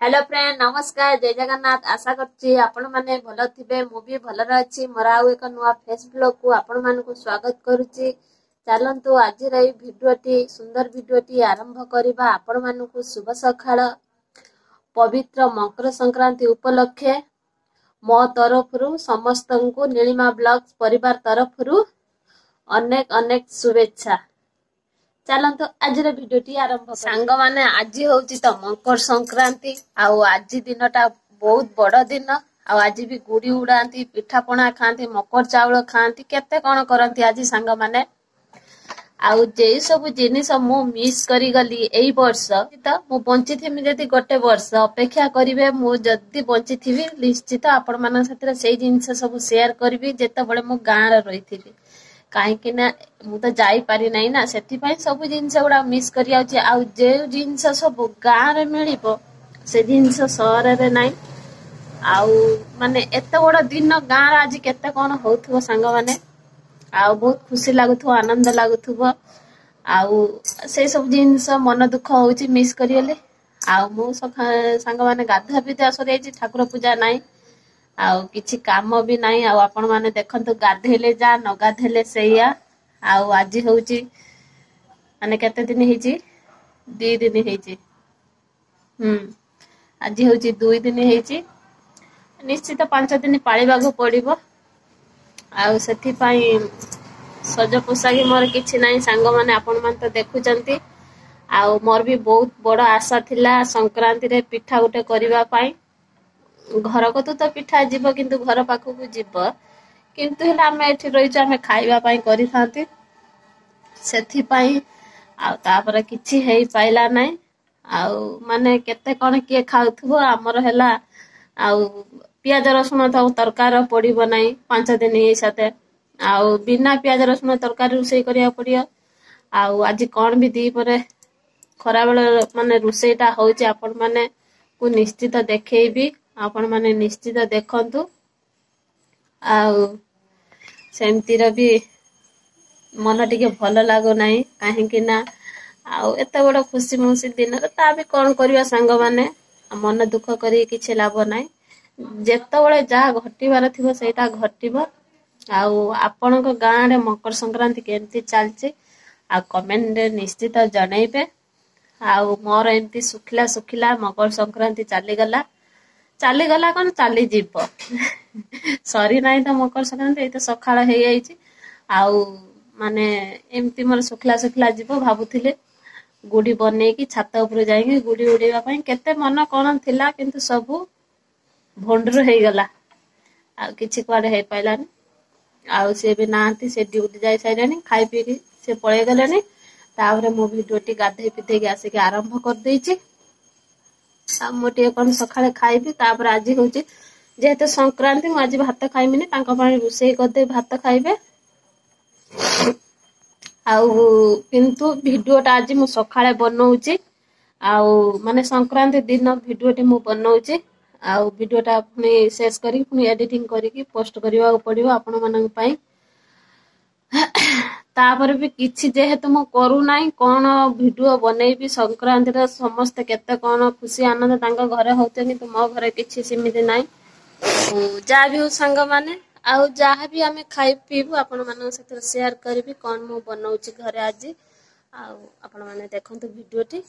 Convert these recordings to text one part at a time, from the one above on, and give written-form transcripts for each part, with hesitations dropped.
Hello friend नमस्कार जय जगन्नाथ आशा करछि आपण माने भलो थिबे मु भी भलो अछि मोर आउ एक नुआ फेस ब्लॉग को आपण मानकु स्वागत करूछि। चलंतु आज रही भिडियोटी सुंदर भिडियोटी आरंभ करिबा। आपण मानकु शुभ सखाळ पवित्र मकर संक्रांति उपलक्षे मो तरफरु समस्तंकु नीलिमा ब्लॉग्स परिवार तरफरु अनेक अनेक शुभेच्छा। चलंतु आज भिडियोटी आरंभ सांग माने आज होउची त मकर संक्रांति आउ आज दिनटा बहुत बड़ दिन आज भी गुड़ी उड़ाती पिठा पणा खाती मकर चाउल खाती केते कौन करती आज सांग माने आउ जे सब जिनिस मु मिस करी गली एई वर्ष त मु बंची थिमि जदी गोटे वर्ष अपेक्षा करिवे मु जदी बंची थिबी निश्चित आपण मानन साथे सेई जिनिस सब शेयर करबी जेते बळे मु गां रे रहिथिबी कहीं ना मु तो जाई पारि नहीं ना से सब जिनस गुड़ा मिस कर जे जिनस सब गाँव रे मिलिबो से जिनस सहर रे नहीं आउ माने एते बड़ दिन गाँव रे आज केते कौन होथुबो सांग माने आउ बहुत खुशी लागुथुबो आनंद लागुथुबो आउ से सब जिनस मन दुख होउची मिस करियले आउ मु सांग माने गाधा बिधा सरी ठाकुर पूजा नहीं आउ किछि काम भी नहीं आउ आपण माने देखंतु गाधेले जा न गाधेले सैया आउ आज होउची माने केते दिन हेची 2 दिन हेची आज होउची 2 दिन हेची निश्चित 5 दिन पाळिबागु पड़िबो आउ सेथि पई सज पोसागी मोर किछि नहीं सांग माने आपण मान तो देखुचंती आउ मोर भी बहुत बड़ आशा थिला संक्रांति रे पिठा उठे करिबा पई घर को तो पिठा जीव किंतु घर पाखु को जीव किंतु हेला हम एठी रहिछ हम खाइबा पई करि थांती सेथि पई आ तापर किछि हेई पाइला नै आउ माने केते कोन के खाउथबो हमर हेला आउ पियाज रसुन तो तरकार पड़िबो नै 5 दिन हे साथे आउ बिना पियाज रसुन तरकारी रुसई करिया पड़ियो आउ आज कोन भी दी परे खरा बेला माने रुसईटा होउची आपण माने को निश्चित देखैबी आपण माने निश्चित देखंतु आउ सेमती रे भी मन टिके भल लागो नाही काहे कि ना आउ एते बड़ खुशी मुसी दिन रे ता भी कोन करिया संग माने मन दुख करी किछि लाभ नाही जेते बळे जा घटिबार थिबो सेटा घटिबो आउ आपण को गां रे मकर संक्रांति केमती चलची आ कमेंट रे निश्चित जणाइबे आउ मोर एमती सुखिला सुखिला मकर संक्रांति चाली गला कौन चाली जीव सरी नहीं तो मकर संक्रांति ये तो सकाळ हे जाईची आउ माने एमती मोर सुखला सुखला जीव भाबुथिले गुडी बनै की छात ऊपर जाई गुडी उड़ेबा पई केते मन कोन थिला किंतु सब भोंडर हे गला आ किछि कुआडे हे पाइलानी आउ से भी नांती से ड्यूटी जाई साइरानी खाई पी के से पळे गलेनी तावरे मो भिडियोटी गाधे पिथे के आसे के आरंभ कर देइची मोटे कौन सकाळे खाइबी तापर आज होची जेहेतु संक्रांति मु आज भात खाइमिनी तांको पानी रुसई करदे भात खाइबे आउ किंतु भिडियोटा आज मु सकाळे बनौची आउ माने संक्रांति दिन भिडियोटी मु बनौची आउ भिडियोटा पुनी शेष करी पुनी एडिटिंग करी की पोस्ट करिवा पड़िबो आपण मानन पई तापर भी किछि जेहेतु मु करू नाही कोन भिडियो बनेबी संक्रांति रे समस्त केते कोन खुशी आनंद तांका घरे होते कि तो मो घरे किछि सिमिति नाही जा भी हो संग माने आउ जहा भी हमें खाइ पीबू आपण मानन साथे शेयर करबी कोन मु बनौची घरे आज आउ आपण माने देखंतु भिडियोटी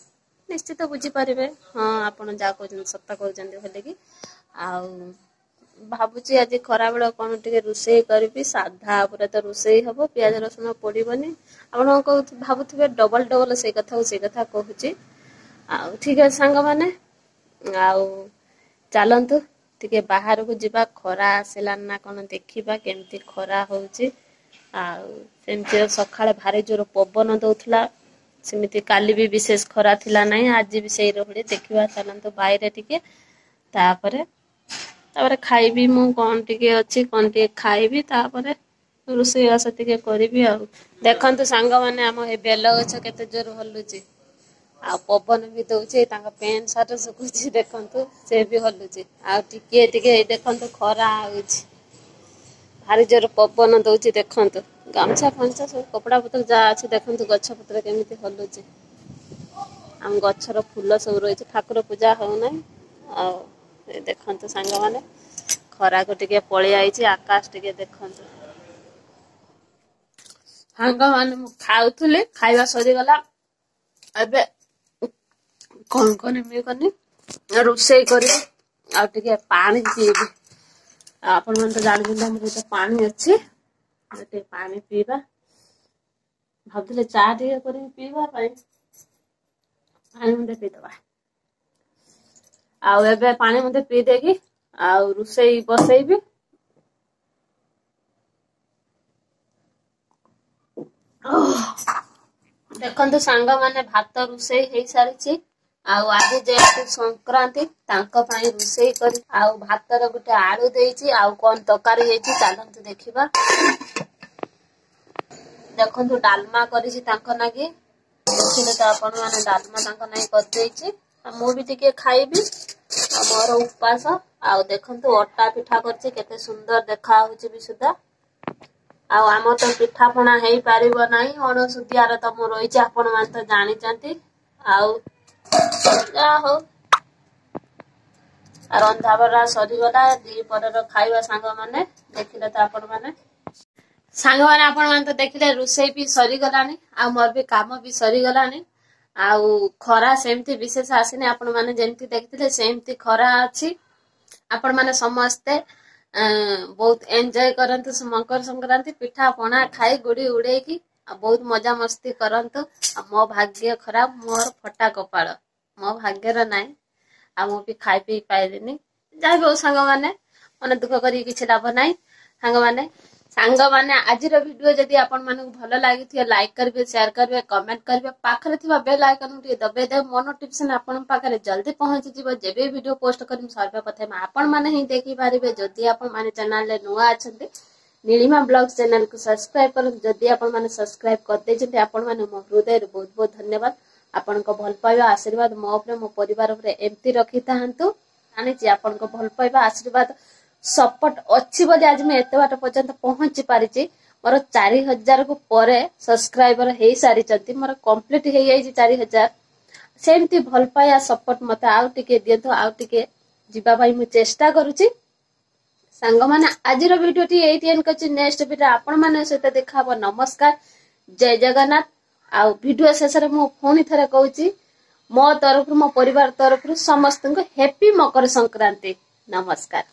निश्चित बुझी परिबे हां आपण जा कहजन सत्ता कहजन होले कि आउ भाबुची आज खरा बेला कोन टिके रुसई करबी साधा ऊपर तो रुसई हबो पियाज रसुन पड़िबनी आपण को भाबुथिबे डबल डबल से कथा कहूची आ ठीक है संग माने आउ चलंतु टिके बाहर को जिबा खरा आसेला ना कोन देखिबा केमती खरा होउची आउ सेमती सखाळे भारी जोर पवन दउथला सेमिति काली भी विशेष खरा थिला नाही आज भी सेही रहले देखिबा चलंतु बाहर टिके तापरे खाइबी मु कोन टिके अछि कोन टिके खाइबी तापरे रुसई आस टिके करबी आ देखंतु सांग माने हम हे बेल गछ केते जोर हल्लुची आ पवन भी दउची तांका पेन शर्ट सुकुची देखंतु से भी हल्लुची आ टिके टिके देखंतु खरा आउची भारी जोर पवन दउची देखंतु गामछा फंचा सब कपड़ा पत्र जा अछि देखंतु गछ पत्र केमिति हल्लुची हम गछर फूल सब रहिछ ठाकुर पूजा हो नै देखंतु सांग माने खरा को टिके पळि आइची आकाश टिके देखंतु सांग माने मु खाउथले खाइबा सरी गला एबे कोन कोन मी कनी रोसई करी आ टिके पानी पीबी आपण मन तो जानि हमरे तो पानी अछि टिके पानी पीबा भाबले चा टिके करी पीबा पाई पानी मुंडे पी दबा आउ एबे पानी मुंडे पी देगी आउ रोसई बसैबी देखंतु सांग माने भात रोसई हेई सारिची आउ आज जेहेतु संक्रांति तांको पाई रोसई करी आउ भातर गुटे आलू देइची आउ कोन तकारी हेची चालंतु देखिबा देखंतु डालमा करिची तांको नागी देखिले त आपण माने डालमा तांको नागी कर देइची मु भी टिके खाइबी मोर उपवास आउ देखंतु अट्टा पिठा करची केते सुंदर देखा होची भी सुदा आउ आम तो पिठा पणा हेई पारिबो नाही अणसुतियार त मु रहिची आपण मान त जानि चंती आउ जा हो रंधा बरा सरी गला दी परर खाइबा सांग माने देखिले त आपण माने सांग माने आपण मान त देखिले रुसई भी सरी गलानी आ मोर भी काम भी सरी गलानी आउ खरा सेमती विशेष आसीने आपण माने जेमती देखिले सेमती खरा अछि आपण माने समस्ते बहुत एंजॉय करंतु मकर संक्रांति पिठा पणा खाई गुड़ी उड़े की बहुत मजा मस्ती करंतु मो भाग्य खराब मोर फटा कपाळ मो भाग्यर नाई आ मो भी खाई पी पाइलिनी जाई बो सांग माने मन दुख करी किछ लाभ नाई सांग माने आजिर वीडियो जदी आपण माने भलो लागि थिए लाइक करबे शेयर करबे कमेंट करबे पाखरे थिबा बेल आइकन टी दबे दे मो नोटिफिकेशन आपण पाखरे जल्दी पहुंची जिवो जेबे वीडियो पोस्ट करम सर्वप्रथम आपण माने ही देखि पारिबे जदी आपण माने चैनल ले नुवा अछंती नीलिमा ब्लॉग चैनल को सब्सक्राइब कर जदी आपण माने सब्सक्राइब कर दे जते आपण माने मो हृदय बहुत बहुत धन्यवाद आपण को भल पाइबा आशीर्वाद मो उपरे मो परिवार उपरे एम्ति रखि ताहंतु जानि छी आपण को भल पाइबा आशीर्वाद सपोर्ट अच्छी बोली आज मैं एते बाट पर्यंत पहुंची पारिची मोर 4000 को परे सब्सक्राइबर हेई सारी चंती मोर कंप्लीट हेई जाई 4000 सेमती भल पाया सपोर्ट मते आउ टिके दियंतो आउ टिके जिबा भाई मु चेष्टा करूची सांग माने आजिर वीडियो टी एटी एन कछि नेक्स्ट वीडियो आपण माने सहित देखाबो नमस्कार जय जगन्नाथ आउ वीडियो शेष रे मु फोनी थरे कहूची मो तरफ मो परिवार तरफ समस्त को हैप्पी मकर संक्रांति नमस्कार।